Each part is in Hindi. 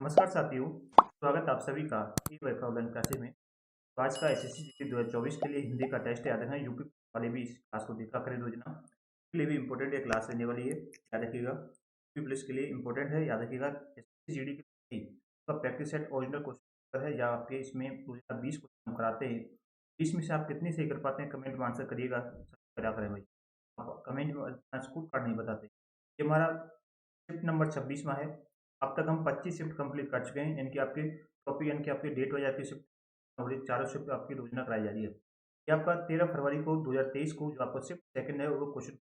नमस्कार साथियों, स्वागत आप सभी का ई वर्क ऑनलाइन क्लासेस में। तो आज का एसएससी जीडी 2024 के लिए हिंदी का टेस्ट याद रखना। यूपी वाले भी इस क्लास को देखा करें रोजना, के लिए भी इंपॉर्टेंट ये क्लास रहने वाली है, याद रखिएगा। यूपी पुलिस के लिए इंपॉर्टेंट है, याद रखिएगा। एसएससी जीडी के लिए आपका practice set original question paper है, या आपके इसमें 2020 क्वेश्चन हम कराते हैं। 20 में से आप कितने सही कर पाते हैं, कमेंट में आंसर करिएगा। करा करें भाई, आप कमेंट में स्कूल कार्ड नहीं बताते। ये हमारा शिफ्ट नंबर 26वां है। अब तक हम 25 शिफ्ट कंप्लीट कर चुके हैं, यानी कि आपके टॉपिक यानी कि आपकी डेट वाइज आपकी शिफ्ट और चारों शिफ्ट आपकी रोजाना कराई जा रही है। ये आपका 13 फरवरी को 2023 को जो आपका शिफ्ट सेकंड है वो क्वेश्चन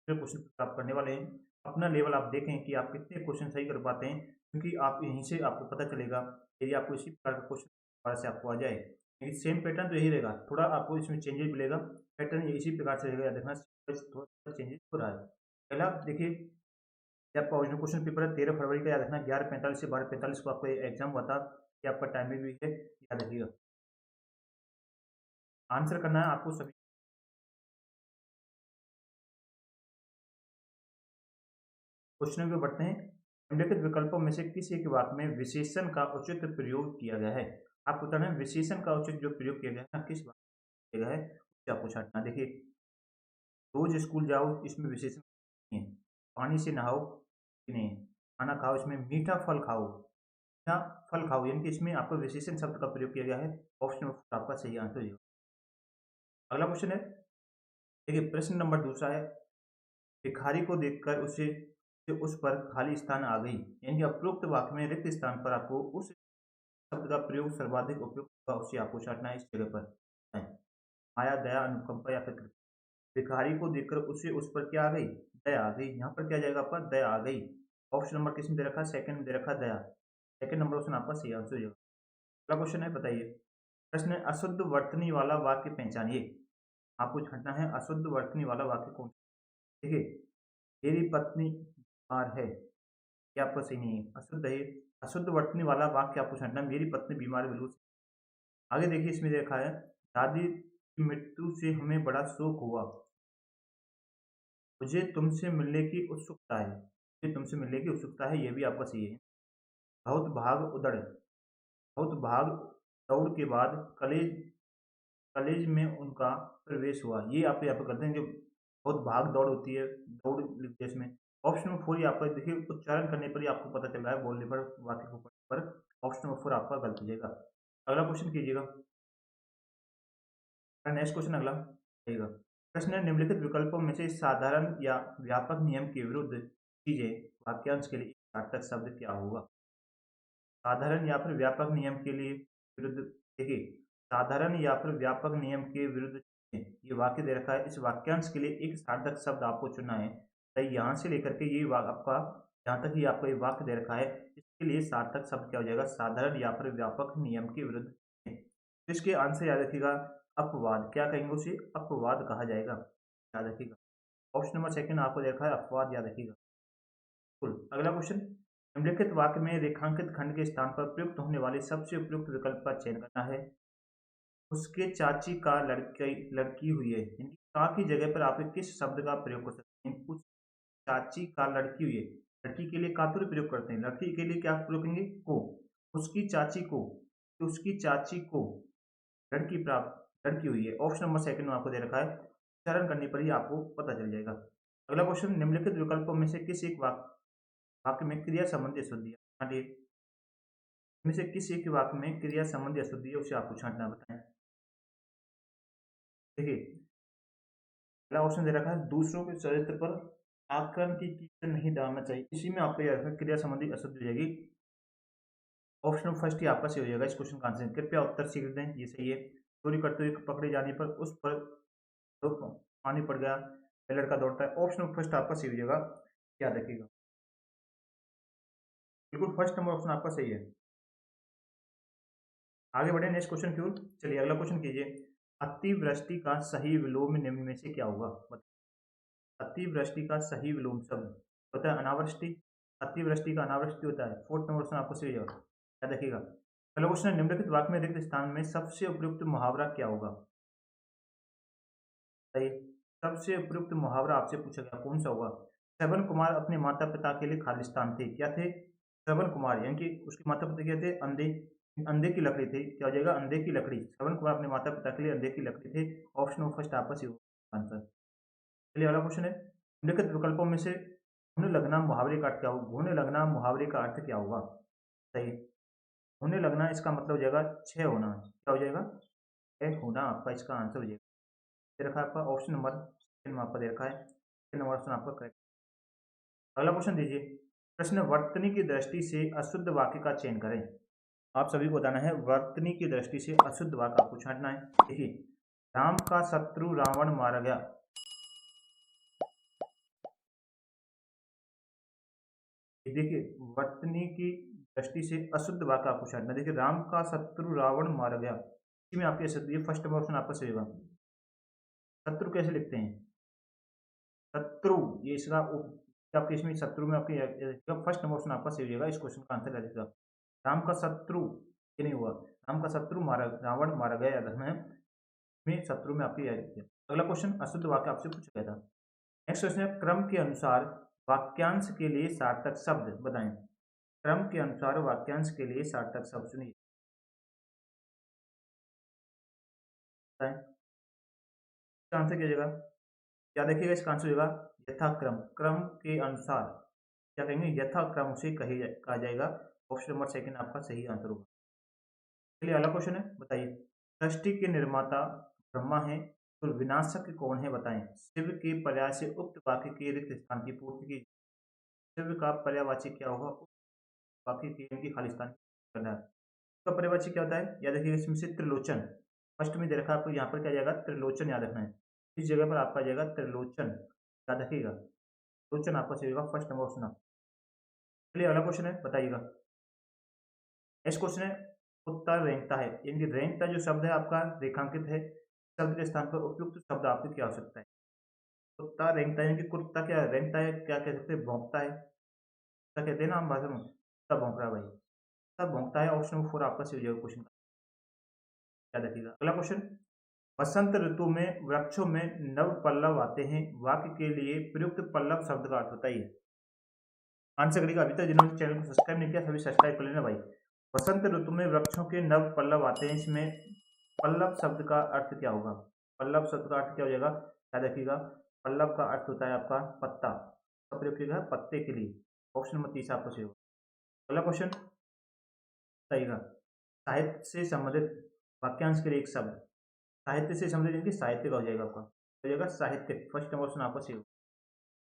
क्वेश्चन आप करने वाले हैं। अपना लेवल आप देखें कि आप कितने क्वेश्चन सही कर पाते हैं, क्योंकि आप यहीं से आपको पता चलेगा यदि आपको इसी प्रकार का क्वेश्चन दोबारा से आपको आ जाए। लेकिन सेम पैटर्न तो यही रहेगा, थोड़ा आपको इसमें चेंजेस मिलेगा। पैटर्न इसी प्रकार से रहेगा, देखना थोड़ा चेंजेस हो रहा है। पहला देखिए, ये आपका ओरिजिनल क्वेश्चन पेपर है 13 फरवरी का, याद रखना 11:45 से 12:45 को आपका एग्जाम हुआ था। ये आपका टाइमिंग भी है, याद रखिएगा। आंसर करना है आपको सभी। क्वेश्चन में बढ़ते हैं। निम्नलिखित विकल्पों में से किसी एक वाक्य में विशेषण का उचित प्रयोग किया गया है। आपको बताना है विशेषण का उचित जो प्रयोग किया गया है ना, किस वाक्य में किया गया है, उसे आपको छांटना है। देखिए, रोज स्कूल जाओ, इसमें विशेषण नहीं है। पानी से नहाओ, ये नहीं है। खाना खाओ, इसमें मीठा फल खाओ, मीठा फल खाओ, यानी कि इसमें आपको विशेषण शब्द का प्रयोग किया गया है। ऑप्शन आपका सही आंसर हो जाएगा। अगला क्वेश्चन है, देखिए प्रश्न नंबर दूसरा है। भिखारी को देखकर उस पर खाली स्थान आ गई, यानी कि उपरोक्त वाक्य में रिक्त स्थान पर आपको उस शब्द का प्रयोग सर्वाधिक उपयुक्त होगा, उसे आपको छांटना है इस जगह पर है। माया, दया, अनुकंपा या फिर कृपा। भिखारी को देखकर उस पर क्या आ गई, दया आ गई। यहाँ पर क्या जाएगा आपका, दया आ गई। ऑप्शन नंबर किसने दे रखा है, सेकंड में दे रखा है दया। सेकंड नंबर ऑप्शन आपका सही आंसर हो जाएगा। अगला क्वेश्चन है, बताइए। प्रश्न है, अशुद्ध वर्तनी वाला वाक्य पहचानिए। आपको छांटना है अशुद्ध वर्तनी वाला वाक्य कौन। देखिए, मेरी पत्नी बीमार है, ये आपका सही नहीं है, अशुद्ध है। अशुद्ध वर्तनी वाला वाक्य आपको छांटना है, मेरी पत्नी बीमार है, बिल्कुल। आगे देखिए, इसमें देखा है, दादी की मृत्यु से हमें बड़ा शोक हुआ, मुझे तुमसे मिलने की उत्सुकता है, मुझे तुमसे मिलने की उत्सुकता है, ये भी आपका सही है। बहुत भाग उदड़, बहुत भाग दौड़ के बाद कलेज कॉलेज में उनका प्रवेश हुआ, ये आप यहाँ पे करते हैं कि बहुत भाग दौड़ होती है, दौड़ लिखते हैं इसमें। ऑप्शन नंबर 4 ये आपका देखिए, उच्चारण करने पर ही आपको पता चल रहा है, बोलने पर, वाक्य को पढ़ने पर ऑप्शन नंबर 4 आपका गलत हो जाएगा। अगला क्वेश्चन कीजिएगा। नेक्स्ट क्वेश्चन अगला आइएगा। प्रश्न है, निम्नलिखित विकल्पों में से साधारण या व्यापक नियम के विरुद्ध चीजें वाक्यांश के लिए एक सार्थक शब्द क्या होगा। साधारण या फिर व्यापक नियम के लिए विरुद्ध, देखिए, साधारण या फिर व्यापक नियम के विरुद्ध ये वाक्य दे रखा है, इस वाक्यांश के लिए एक सार्थक शब्द आपको चुनना है। तो यहाँ से लेकर के ये आपका, जहाँ तक ये आपका ये वाक्य दे रखा है, इसके लिए सार्थक शब्द क्या हो जाएगा, साधारण या फिर व्यापक नियम के विरुद्ध। तो इसके आंसर याद रखिएगा, अपवाद, क्या कहेंगे उसे, अपवाद कहा जाएगा, याद रखिएगा। ऑप्शन नंबर सेकंड आपको देखा है, अपवाद, याद रखिएगा। अगला क्वेश्चन, निम्नलिखित वाक्य में रेखांकित खंड के स्थान पर प्रयुक्त होने वाले सबसे उपयुक्त विकल्प का चयन करना है। उसके चाची का लड़की लड़की हुई है, यानी का की जगह पर आप किस शब्द का प्रयोग कर सकते हैं। उस चाची का लड़की हुई है, लड़की के लिए का तो प्रयोग करते हैं, लड़की के लिए क्या प्रयोग करेंगे, को। उसकी चाची को, तो उसकी चाची को लड़की हुई है। ऑप्शन नंबर सेकंड में आपको दे रखा है, उच्चारण करने पर ही आपको पता चल जाएगा। अगला क्वेश्चन, निम्नलिखित विकल्पों में से किस एक वाक्य में क्रिया संबंधी अशुद्धियां, इनमें से किस एक वाक्य में क्रिया संबंधी अशुद्धि है, उसे आपको छांटना, बताएं। देखिए, पहला ऑप्शन दे रखा है, दूसरों के चरित्र पर आकरण की कीचड़ नहीं डालना चाहिए, इसी में आपको यह क्रिया संबंधी अशुद्धि हो जाएगी। ऑप्शन फर्स्ट ही आपका सही हो जाएगा इस क्वेश्चन का आंसर। कृपया उत्तर शीघ्र दें, ये सही है। चोरी करते हुए पकड़े जाने पर उस पर तो पानी पड़ गया, लड़का दौड़ता है। ऑप्शन फर्स्ट आपका सही हो जाएगा, याद रखिएगा। बिल्कुल फर्स्ट नंबर ऑप्शन आपका सही है। आगे बढ़े नेक्स्ट क्वेश्चन की ओर, चलिए अगला क्वेश्चन कीजिए। अतिवृष्टि का सही विलोम निम्न में से क्या होगा। अतिवृष्टि का सही विलोम शब्द होता है अनावृष्टि। अतिवृष्टि का अनावृष्टि होता है। फोर्थ नंबर क्वेश्चन आपको सही होगा, याद रखिएगा। अगला क्वेश्चन है, निम्नलिखित वाक्य में रिक्त स्थान में सबसे उपयुक्त मुहावरा क्या होगा। सही, सबसे उपयुक्त मुहावरा आपसे पूछा गया कौन सा होगा। श्रवण कुमार अपने माता पिता के लिए खालिस्तान थे, क्या थे, श्रवण कुमार, यानी कि उसके माता पिता क्या थे? अंधे, अंधे की लकड़ी थी। क्या हो जाएगा? अंधे की लकड़ी। श्रवण कुमार अपने माता पिता के लिए अंधे की लकड़ी थे। ऑप्शन नंबर फर्स्ट आपका सही होगा आंसर। चलिए अगला क्वेश्चन है, निम्नलिखित विकल्पों में से घूमने लगना मुहावरे का अर्थ क्या होगा? घूमने लगना मुहावरे का अर्थ क्या होगा? सही, घूमने लगना इसका मतलब हो जाएगा क्षय होना। क्या हो जाएगा? क्षय होना आपका इसका आंसर हो जाएगा। दे रखा है आपका ऑप्शन नंबर सेकंड में आपका दे रखा है, सेकंड नंबर ऑप्शन आपका करेक्ट। अगला क्वेश्चन दीजिए, प्रश्न वर्तनी की दृष्टि से अशुद्ध वाक्य का चयन करें। आप सभी को बताना है, वर्तनी की दृष्टि से अशुद्ध वाक्य आपको छांटना है। देखिए, राम का शत्रु रावण मारा गया। देखिए, वर्तनी की दृष्टि से अशुद्ध वाक्य आपको छांटना। देखिए, राम का शत्रु रावण मारा गया, इसी में आपके अशुद्ध, ये फर्स्ट ऑप्शन आपका सही होगा। शत्रु कैसे लिखते हैं? शत्रु, ये इसका आपके इसमें शत्रु में आपके फर्स्ट नंबर ऑप्शन आपका सही हो जाएगा। इस क्वेश्चन का आंसर रहेगा राम का शत्रु। ये नहीं हुआ, राम का शत्रु मारा, रावण मारा गया, याद रखना है। में शत्रु में आपकी याद रखिए। अगला क्वेश्चन अशुद्ध वाक्य आपसे पूछा गया था। नेक्स्ट क्वेश्चन है, क्रम के अनुसार वाक्यांश के लिए सार्थक शब्द बताएं। क्रम के अनुसार वाक्यांश के लिए सार्थक शब्द सुनिए, बताएं। इसका आंसर क्या हो जाएगा? याद रखिएगा, इसका आंसर होगा यथाक्रम। क्रम के अनुसार क्या कहेंगे? यथाक्रम उसे कहा जाएगा। ऑप्शन नंबर सेकंड आपका सही आंसर होगा। चलिए अगला क्वेश्चन है, बताइए, सृष्टि के निर्माता ब्रह्मा है, तो विनाशक कौन है बताएं। शिव के पर्याय से उक्त वाक्य के रिक्त स्थान की पूर्ति की। शिव का पर्यायवाची क्या होगा? उक्त वाक्य के इनकी खाली स्थान करना है। इसका पर्यायवाची क्या होता है? याद रखिएगा, इसमें से त्रिलोचन फर्स्ट में दे रखा है आपको, यहाँ पर क्या जाएगा? त्रिलोचन याद रखना है। इस जगह पर आपका जाएगा त्रिलोचन, याद रखिएगा। त्रिलोचन आपका सही होगा, फर्स्ट नंबर ऑप्शन। चलिए अगला क्वेश्चन है, बताइएगा। नेक्स्ट क्वेश्चन है, कुत्ता रेंगता है, यानी रेंगता जो शब्द है आपका रेखांकित है, शब्द के स्थान पर उपयुक्त शब्द आपकी क्या हो सकता है? कुत्ता रेंगता है, यानी कि कुत्ता क्या रेंगता है, क्या कह सकते हैं? भौंकता है, क्या कहते हैं ना हम भाषा में, कुत्ता भौंक रहा है भाई, कुत्ता भौंकता है। ऑप्शन नंबर फोर आपका सही हो जाएगा क्वेश्चन, याद रखिएगा। अगला क्वेश्चन, बसंत ऋतु में वृक्षों में नव पल्लव आते हैं, वाक्य के लिए प्रयुक्त पल्लव शब्द का अर्थ बताइए। आंसर करिएगा। अभी तक जिन्होंने चैनल को सब्सक्राइब नहीं किया सभी सब्सक्राइब कर लेना भाई। बसंत ऋतु में वृक्षों के नव पल्लव आते हैं, इसमें पल्लव शब्द का अर्थ क्या होगा? पल्लव शब्द का अर्थ क्या हो जाएगा? याद रखिएगा, पल्लव का अर्थ होता है आपका पत्ता, का प्रयोग किया गया पत्ते के लिए। ऑप्शन नंबर तीसरा आपको सही होगा। अगला क्वेश्चन बताइएगा, साहित्य से संबंधित वाक्यांश के लिए एक शब्द। साहित्य से संबंधित यानी कि साहित्य का हो जाएगा आपका, हो जाएगा साहित्य, फर्स्ट नंबर ऑप्शन आपका सही होगा।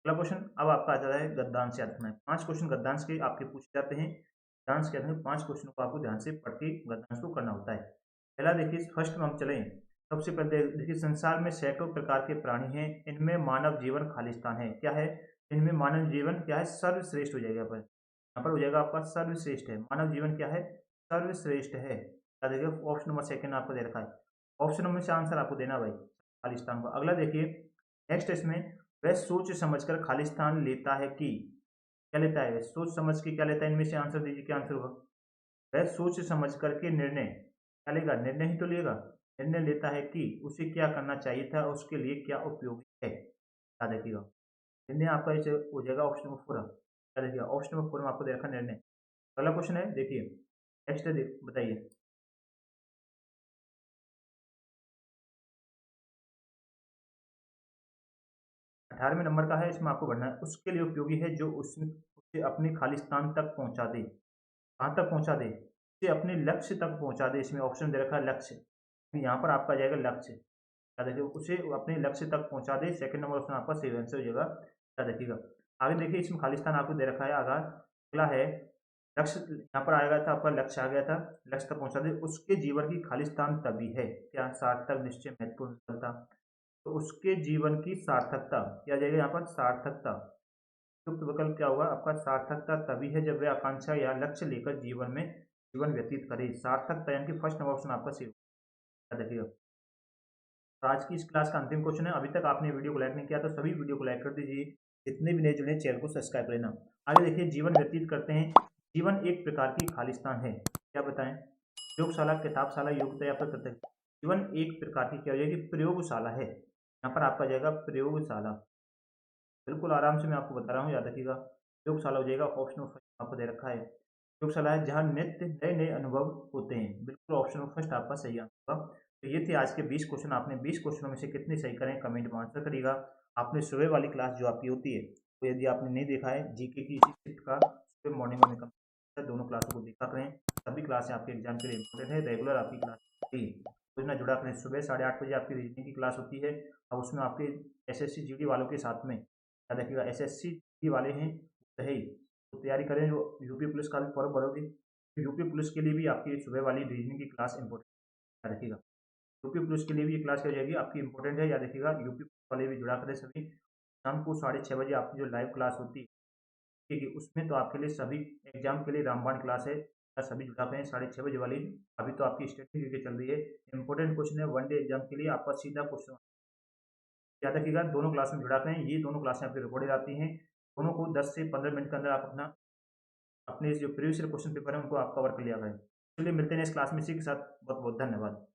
अगला क्वेश्चन अब आपका आ जाता है गद्यांश याद रखना है। 5 क्वेश्चन गद्यांश के आपके पूछे जाते हैं। गद्यांश के अंदर 5 क्वेश्चनों को आपको ध्यान से पढ़ के गद्यांश को करना होता है। पहला देखिए, फर्स्ट में हम चलें, सबसे पहले देखिए, संसार में सैकड़ों प्रकार के प्राणी हैं, इनमें मानव जीवन खालिस्तान है। क्या है? इनमें मानव जीवन क्या है? सर्वश्रेष्ठ हो जाएगा। यहाँ पर हो जाएगा आपका सर्वश्रेष्ठ है। मानव जीवन क्या है? सर्वश्रेष्ठ है। क्या देखिए, ऑप्शन नंबर सेकंड आपको दे रखा है। ऑप्शन नंबर से आंसर आपको देना भाई, खालिस्तान को। अगला देखिए, नेक्स्ट इसमें, वह सोच समझकर खालिस्तान लेता है कि, क्या लेता है? सोच समझ के क्या लेता है? इनमें से आंसर दीजिए, क्या आंसर होगा? वह सोच समझ करके निर्णय क्या लेगा? निर्णय ही तो लेगा। निर्णय लेता है कि उसे क्या करना चाहिए था, उसके लिए क्या उपयोगी है, याद रखिएगा। निर्णय आपका इसे हो जाएगा ऑप्शन नंबर फोर, याद रखिएगा। ऑप्शन नंबर फोर में आपको दे रखा निर्णय। अगला क्वेश्चन है, देखिए, नेक्स्ट है, बताइए। 18वें नंबर का है, इसमें आपको बढ़ना है। उसके लिए उपयोगी है जो उसे अपने खालिस्तान तक पहुंचा दे। कहाँ तक पहुंचा दे? उसे अपने लक्ष्य तक पहुंचा दे। इसमें ऑप्शन दे रखा है लक्ष्य, यहाँ पर आपका जाएगा लक्ष्य, याद रखिए, उसे अपने लक्ष्य तक पहुंचा दे। सेकंड नंबर ऑप्शन आपका सही आंसर हो जाएगा, याद रखिएगा। आगे देखिए, इसमें खालिस्तान आपको दे रखा है। आगे अगला है लक्ष्य, यहाँ पर आएगा था आपका लक्ष्य आ गया था, लक्ष्य तक पहुंचा दे। उसके जीवन की खालिस्तान तभी है क्या? सार्थक, निश्चय, महत्वपूर्ण, सफलता। तो उसके जीवन की सार्थकता क्या जाएगा यहाँ पर? सार्थकता। उपयुक्त विकल्प क्या होगा आपका? सार्थकता तभी है जब वह आकांक्षा या लक्ष्य लेकर जीवन में जीवन व्यतीत करे। सार्थकता यानी कि फर्स्ट नंबर ऑप्शन आपका सही होगा, याद रखिएगा। तो आज की इस क्लास का अंतिम क्वेश्चन है, अभी तक आपने वीडियो को लाइक नहीं किया तो सभी वीडियो को लाइक कर दीजिए, जितने भी नए जुड़े चैनल को सब्सक्राइब कर लेना। आगे देखिए, जीवन व्यतीत करते हैं, जीवन एक प्रकार की खालिस्तान है, क्या बताएं? प्रयोगशाला, किताबशाला, योग्यता या फिर प्रत्यक्ष। जीवन एक प्रकार की क्या हो जाएगी? प्रयोगशाला है। यहाँ पर आपका जाएगा प्रयोगशाला, बिल्कुल आराम से मैं आपको बता रहा हूँ, याद रखिएगा। प्रयोगशाला हो जाएगा, ऑप्शन आपको दे रखा है। प्रयोगशाला है जहाँ नित्य नए-नए अनुभव होते हैं। बिल्कुल ऑप्शन नंबर फर्स्ट आपका सही आंसर होगा। तो ये थे आज के 20 क्वेश्चन। आपने 20 क्वेश्चनों में से कितने सही करें कमेंट में आंसर करिएगा। आपने सुबह वाली क्लास जो आपकी होती है, तो यदि आपने नहीं देखा है जीके की इसी शिफ्ट का सुबह मॉर्निंग में दोनों क्लासों को देखा करें। सभी क्लासें आपके एग्जाम के लिए इंपॉर्टेंट है। रेगुलर आपकी क्लास होती है, रोज ना जुड़ा करें। सुबह 8:30 बजे आपकी रीजनिंग की क्लास होती है। अब उसमें आपके एसएससी जीडी वालों के साथ में याद रखिएगा, एसएससी जीडी वाले हैं तो है ही, तो तैयारी करें। जो यूपी पुलिस का भी फॉर्म भरोगे, यूपी पुलिस के लिए भी आपकी सुबह वाली रीजनिंग की क्लास इंपॉर्टेंट याद रखिएगा। यूपी पुलिस के लिए भी ये क्लास क्या हो जाएगी आपकी इंपॉर्टेंट है, याद रखिएगा। यूपी वाले भी जुड़ा करें सभी। शाम को 6:30 बजे आपकी जो लाइव क्लास होती है, ठीक है, उसमें तो आपके लिए सभी एग्जाम के लिए रामबाण क्लास है, सभी जुड़ा करें 6:30 बजे वाली। अभी तो आपकी स्टडी करके चल रही है। इंपॉर्टेंट क्वेश्चन है, वन डे एग्जाम के लिए आपका सीधा क्वेश्चन याद रखिएगा। दोनों क्लास में जुड़ा करें। ये दोनों क्लासें आपकी रिकॉर्डेड आती हैं। दोनों को 10 से 15 मिनट के अंदर आप अपने जो प्रीवियस ईयर क्वेश्चन पेपर है उनको आप कवर कर लिया करें। चलिए मिलते हैं इस क्लास में, इसी के साथ बहुत बहुत धन्यवाद।